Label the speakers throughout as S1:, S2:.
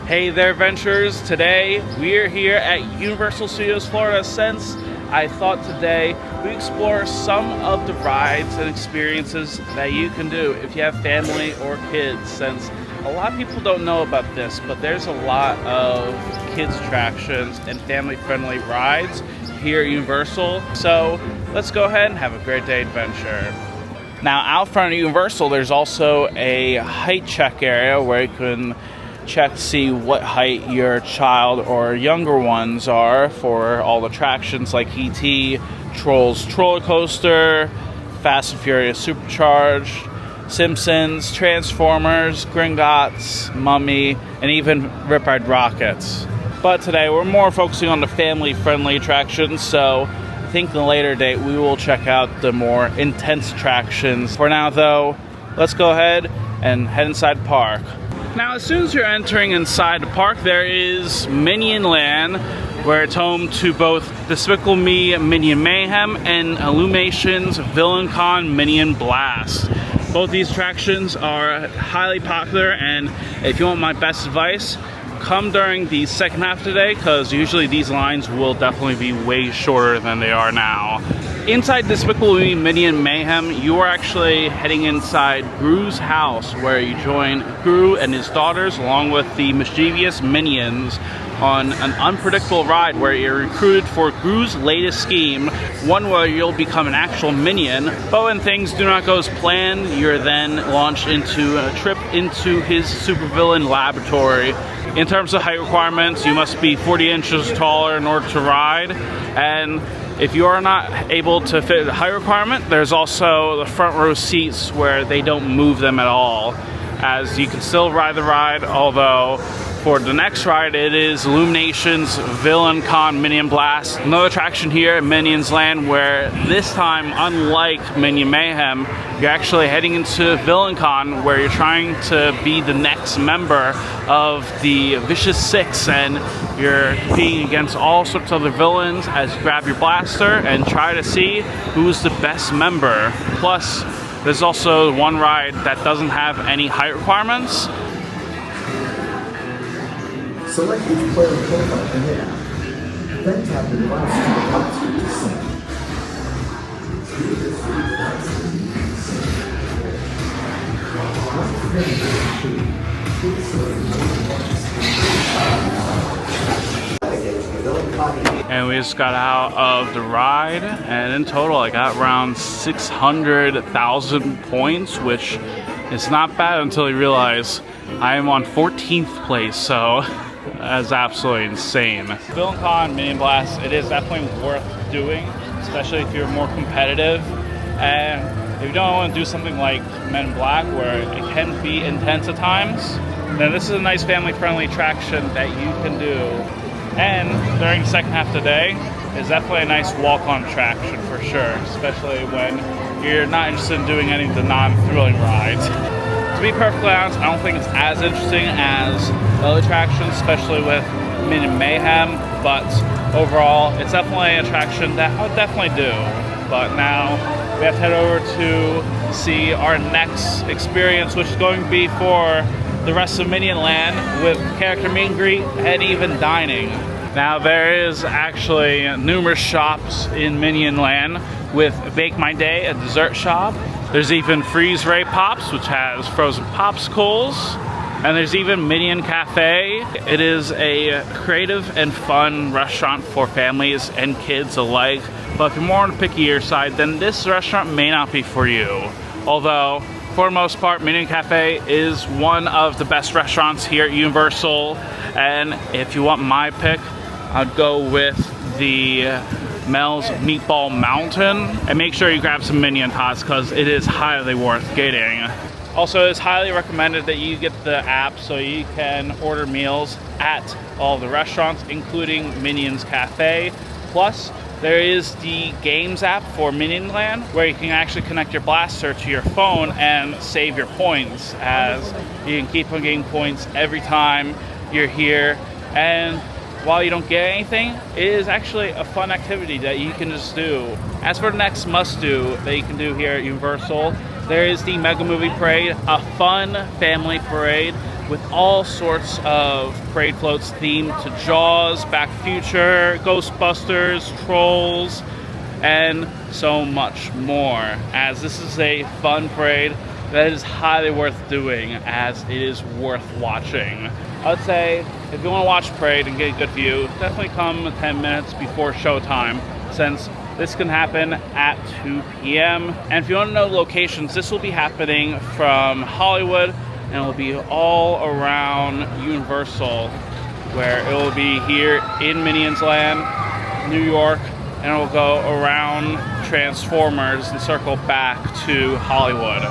S1: Hey there, adventurers. Today we are here at Universal Studios Florida. Since I thought today we explore some of the rides and experiences that you can do if you have family or kids, since a lot of people don't know about this, but there's a lot of kids attractions and family-friendly rides here at Universal. So let's go ahead and have a great day adventure. Now, out front of Universal, there's also a height check area where you can check to see what height your child or younger ones are for all the attractions like E.T., Trolls Roller Coaster, Fast and Furious Supercharged, Simpsons, Transformers, Gringotts, Mummy, and even Riptide Rockets. But today we're more focusing on the family-friendly attractions, so I think in a later date we will check out the more intense attractions. For now though, let's go ahead and head inside the park. Now, as soon as you're entering inside the park, there is Minion Land, where it's home to both Despicable Me Minion Mayhem and Illumination's Villain Con Minion Blast. Both these attractions are highly popular, and if you want my best advice, come during the second half of the day, because usually these lines will definitely be way shorter than they are now. Inside Despicable Me Minion Mayhem, you are actually heading inside Gru's house, where you join Gru and his daughters along with the mischievous minions on an unpredictable ride where you're recruited for Gru's latest scheme, one where you'll become an actual minion. But when things do not go as planned, you're then launched into a trip into his supervillain laboratory. In terms of height requirements, you must be 40 inches taller in order to ride, and if you are not able to fit the height requirement, there's also the front row seats where they don't move them at all, as you can still ride the ride, although for the next ride it is Illumination's Villain Con Minion Blast, another attraction here at Minions Land, where this time, unlike Minion Mayhem, you're actually heading into Villain Con, where you're trying to be the next member of the Vicious Six, and you're competing against all sorts of other villains as you grab your blaster and try to see who's the best member. Plus, there's also one ride that doesn't have any height requirements.
S2: Select each player profile in the app, then tap the device to the blaster to sync.
S1: And we just got out of the ride, and in total I got around 600,000 points, which is not bad until you realize I am on 14th place, so that's absolutely insane. Villain Con Minion Blast, it is definitely worth doing, especially if you're more competitive, and if you don't want to do something like Men in Black where it can be intense at times, then this is a nice family-friendly attraction that you can do. And during the second half of the day, it's definitely a nice walk-on attraction for sure, especially when you're not interested in doing any of the non-thrilling rides. To be perfectly honest, I don't think it's as interesting as other attractions, especially with Minion Mayhem, but overall, it's definitely an attraction that I would definitely do. But now, we have to head over to see our next experience, which is going to be for the rest of Minion Land, with character meet and greet and even dining. Now, there is actually numerous shops in Minion Land, with Bake My Day, a dessert shop. There's even Freeze Ray Pops, which has frozen popsicles. And there's even Minion Cafe. It is a creative and fun restaurant for families and kids alike. But if you're more on the pickier side, then this restaurant may not be for you. Although, for the most part, Minion Cafe is one of the best restaurants here at Universal. And if you want my pick, I'd go with the Mel's Meatball Mountain. And make sure you grab some Minion Tots, because it is highly worth getting. Also, it's highly recommended that you get the app so you can order meals at all the restaurants, including Minions Cafe. Plus, there is the Games app for Minion Land, where you can actually connect your blaster to your phone and save your points, as you can keep on getting points every time you're here. And while you don't get anything, it is actually a fun activity that you can just do. As for the next must-do that you can do here at Universal, there is the Mega Movie Parade, a fun family parade with all sorts of parade floats themed to Jaws, Back to the Future, Ghostbusters, Trolls, and so much more, as this is a fun parade that is highly worth doing, as it is worth watching. I would say if you want to watch the parade and get a good view, definitely come 10 minutes before showtime, since this can happen at 2 p.m. And if you want to know locations, this will be happening from Hollywood, and it will be all around Universal, where it will be here in Minions Land, New York, and it will go around Transformers and circle back to Hollywood.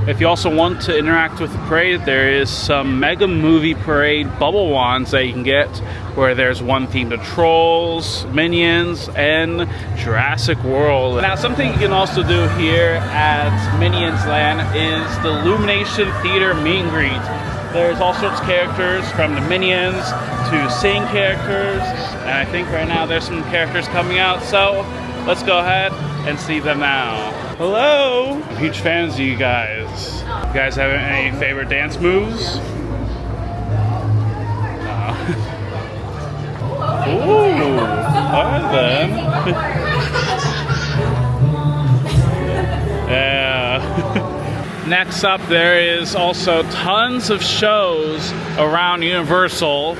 S1: If you also want to interact with the parade, there is some Mega Movie Parade bubble wands that you can get, where there's one themed to Trolls, Minions, and Jurassic World. Now, something you can also do here at Minions Land is the Illumination Theater meet and greet. There's all sorts of characters, from the Minions to Sing characters, and I think right now there's some characters coming out, so let's go ahead and see them now. Hello! Huge fans of you guys. You guys have any favorite dance moves? Ooh, alright then. Yeah. Next up, there is also tons of shows around Universal.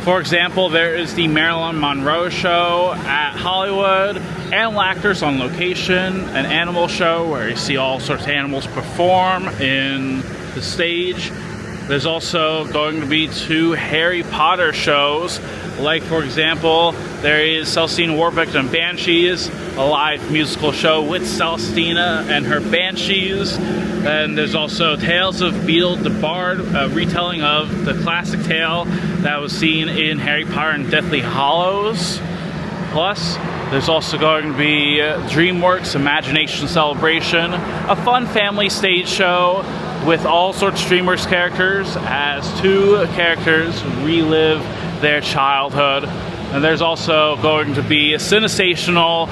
S1: For example, there is the Marilyn Monroe show at Hollywood, Animal Actors on Location, an animal show where you see all sorts of animals perform in the stage. There's also going to be 2 Harry Potter shows, like for example, there is Celestine Warbeck and Banshees, a live musical show with Celestina and her Banshees. And there's also Tales of Beedle the Bard, a retelling of the classic tale that was seen in Harry Potter and Deathly Hallows. Plus, there's also going to be DreamWorks Imagination Celebration, a fun family stage show with all sorts of DreamWorks characters, as 2 characters relive their childhood. And there's also going to be a Cinesational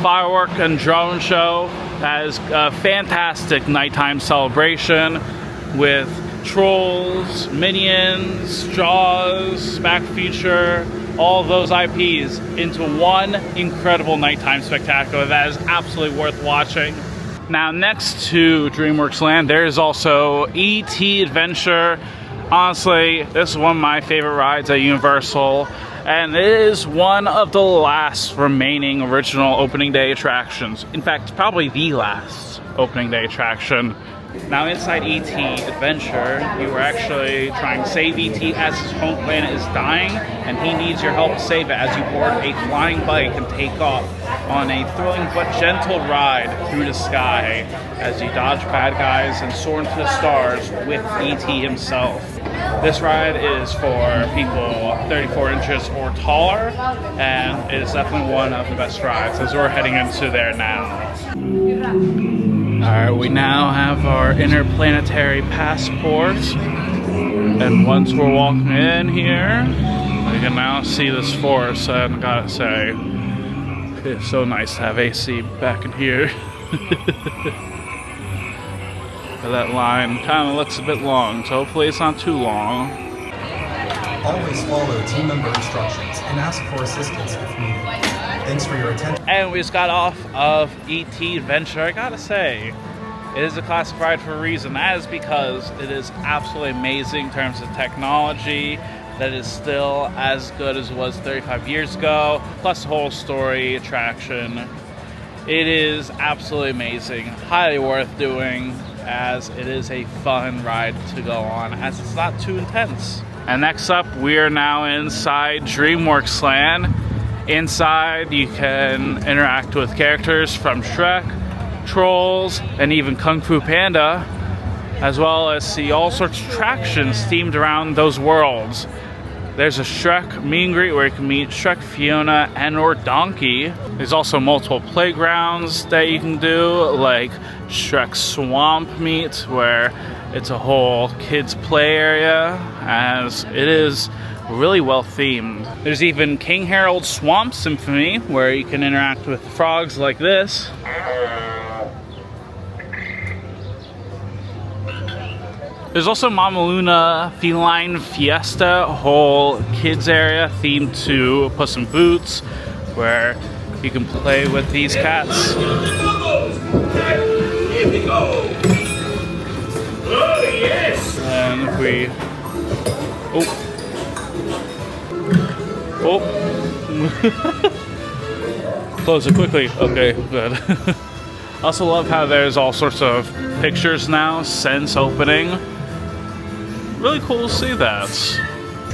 S1: firework and drone show that is a fantastic nighttime celebration with Trolls, Minions, Jaws, Back to the Future, all of those IPs into one incredible nighttime spectacular that is absolutely worth watching. Now, next to DreamWorks Land, there is also E.T. Adventure. Honestly, this is one of my favorite rides at Universal, and it is one of the last remaining original opening day attractions. In fact, probably the last opening day attraction. Now, inside E.T. Adventure, you are actually trying to save E.T. as his home planet is dying, and he needs your help to save it as you board a flying bike and take off on a thrilling but gentle ride through the sky as you dodge bad guys and soar into the stars with E.T. himself. This ride is for people 34 inches or taller, and it is definitely one of the best rides as we're heading into there now. Alright, we now have our interplanetary passport, and once we're walking in here, we can now see this forest, and I gotta say, it's so nice to have AC back in here. That line kind of looks a bit long, so hopefully it's not too long.
S3: Always follow team member instructions and ask for assistance if needed. Thanks for your attention.
S1: And we just got off of E.T. Adventure. I gotta say, it is a classic ride for a reason. That is because it is absolutely amazing in terms of technology, that is still as good as it was 35 years ago, plus the whole story, attraction. It is absolutely amazing, highly worth doing, as it is a fun ride to go on, as it's not too intense. And next up, we are now inside DreamWorks Land. Inside, you can interact with characters from Shrek, Trolls, and even Kung Fu Panda, as well as see all sorts of attractions themed around those worlds. There's a Shrek meet and greet where you can meet Shrek, Fiona, and or Donkey. There's also multiple playgrounds that you can do, like Shrek Swamp Meet, where it's a whole kids play area, as it is really well themed. There's even King Harold's Swamp Symphony, where you can interact with frogs like this. There's also Mama Luna Feline Fiesta, a whole kids area themed to Puss in Boots, where you can play with these cats.
S4: Here we go! Oh, yes!
S1: And if we... Oh. Close it quickly. Okay, good. I also love how there's all sorts of pictures now since opening. Really cool to see that.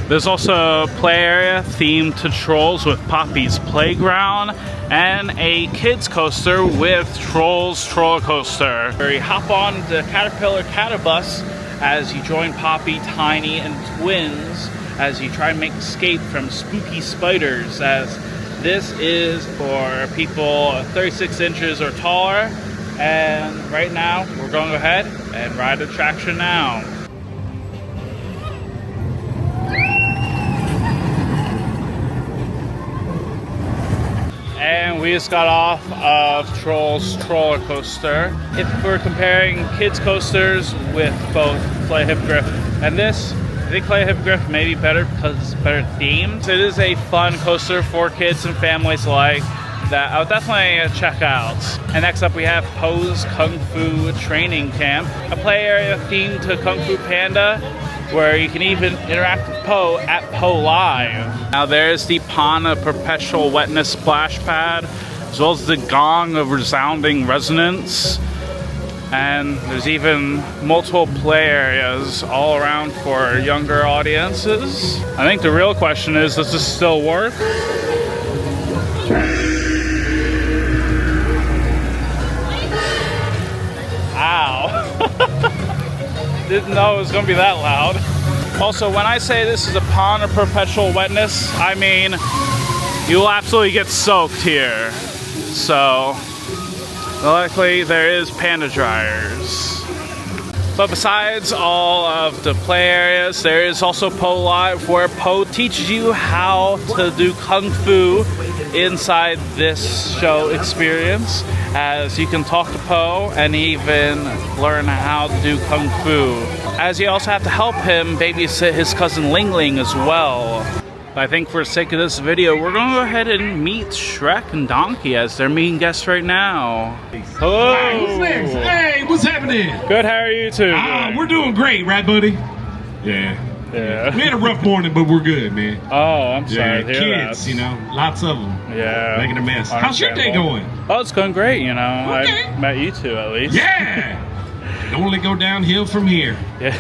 S1: There's also a play area themed to Trolls with Poppy's Playground and a kids coaster with Trolls Troller Coaster, where you hop on the Caterpillar Catabus as you join Poppy, Tiny, and Twins as you try and make escape from spooky spiders, as this is for people 36 inches or taller. And right now, we're going to go ahead and ride the attraction now. And we just got off of Trolls Troller Coaster. If we're comparing kids coasters with both Clay Hippogriff and this, I think Clay Hippogriff may be better because it's better themed. It is a fun coaster for kids and families alike that I'll definitely check out. And next up we have Po's Kung Fu Training Camp, a play area themed to Kung Fu Panda, where you can even interact with Po at Po Live. Now there's the Pond of Perpetual Wetness splash pad, as well as the Gong of Resounding Resonance. And there's even multiple play areas all around for younger audiences. I think the real question is, does this still work? Ow. Didn't know it was gonna be that loud. Also, when I say this is a pond of perpetual wetness, I mean you'll absolutely get soaked here. So, luckily there is panda dryers. But besides all of the play areas, there is also Po Live, where Po teaches you how to do Kung Fu inside this show experience, as you can talk to Po and even learn how to do Kung Fu. As you also have to help him babysit his cousin Ling Ling as well. But I think for the sake of this video, we're gonna go ahead and meet Shrek and Donkey as their main guests right now. Hello!
S5: Hi, who's next? Hey, what's happening?
S1: Good, how are you two?
S5: We're doing great, right, buddy? Yeah.
S1: Yeah.
S5: We had a rough morning, but we're good, man.
S1: Oh, I'm sorry to hear
S5: kids,
S1: that.
S5: you know, lots of them.
S1: Yeah.
S5: Making a mess. How's your day going?
S1: Oh, it's going great, you know.
S5: Okay.
S1: I met you two at least.
S5: Yeah! Can only go downhill from here.
S1: Yeah.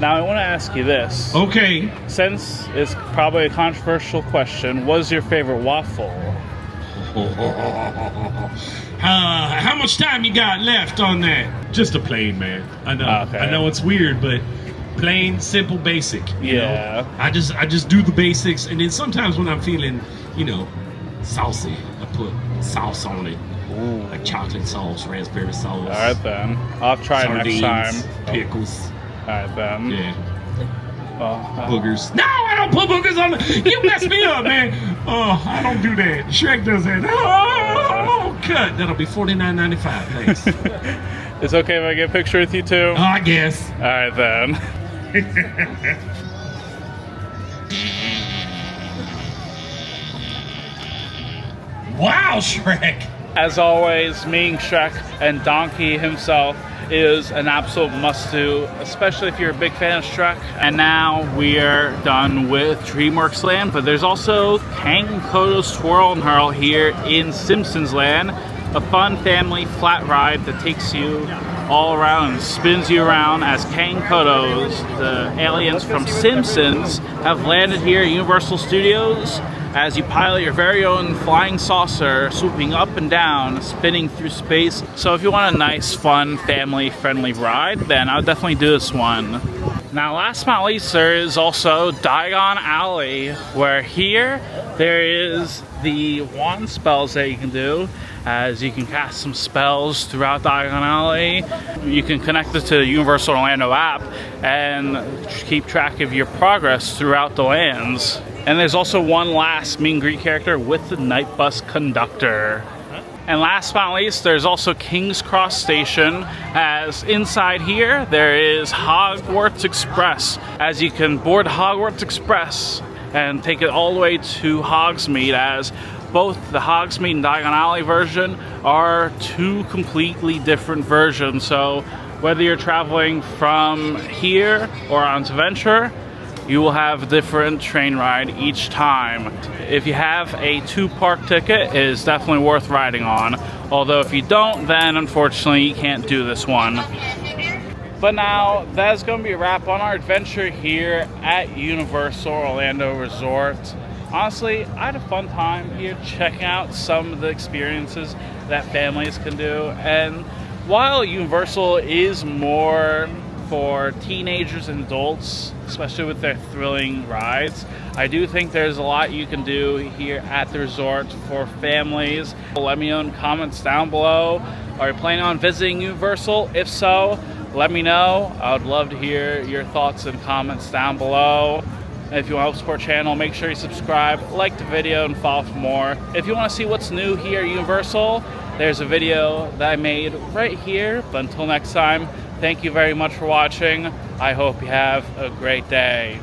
S1: Now I want to ask you this.
S5: Okay.
S1: Since it's probably a controversial question, what is your favorite waffle?
S5: How much time you got left on that? Just a plain, man. I know.
S1: Okay.
S5: I know it's weird, but plain, simple, basic. You
S1: Yeah.
S5: know? I just do the basics, and then sometimes when I'm feeling, you know, saucy, I put sauce on it.
S1: Ooh.
S5: Like chocolate sauce, raspberry sauce.
S1: Alright then. I'll try
S5: sardines,
S1: next time.
S5: pickles.
S1: Alright then.
S5: Yeah.
S1: Oh,
S5: Boogers. No, I don't put boogers on the... You messed me up, man. Oh, I don't do that. Shrek does that. Oh, cut. That'll be $49.95. Thanks.
S1: it's okay if I get a picture with you too?
S5: Oh, I guess.
S1: Alright then.
S5: Wow, Shrek.
S1: As always, meeting Shrek and Donkey himself is an absolute must-do, especially if you're a big fan of Shrek. And now we're done with DreamWorks Land, but there's also Kang and Kodo's Twirl and Hurl here in Simpsons Land, a fun family flat ride that takes you all around and spins you around as Kang and Kodo's, the aliens from Simpsons, have landed here at Universal Studios as you pilot your very own flying saucer, swooping up and down, spinning through space. So if you want a nice, fun, family-friendly ride, then I would definitely do this one. Now, last but not least, there is also Diagon Alley, where here there is the wand spells that you can do, as you can cast some spells throughout Diagon Alley. You can connect it to the Universal Orlando app and keep track of your progress throughout the lands. And there's also one last meet and greet character with the Night Bus conductor. And last but not least, there's also King's Cross Station, as inside here there is Hogwarts Express, as you can board Hogwarts Express and take it all the way to Hogsmeade, as both the Hogsmeade and Diagon Alley version are two completely different versions. So whether you're traveling from here or onto Venture, you will have a different train ride each time. If you have a 2-park ticket, it is definitely worth riding on. Although if you don't, then unfortunately you can't do this one. But now, that is going to be a wrap on our adventure here at Universal Orlando Resort. Honestly, I had a fun time here checking out some of the experiences that families can do. And while Universal is more for teenagers and adults, especially with their thrilling rides, I do think there's a lot you can do here at the resort for families. Let me know in comments down below. Are you planning on visiting Universal? If so, let me know. I would love to hear your thoughts and comments down below. And if you want to help support the channel, make sure you subscribe, like the video, and follow for more. If you want to see what's new here at Universal, there's a video that I made right here. But until next time, thank you very much for watching. I hope you have a great day.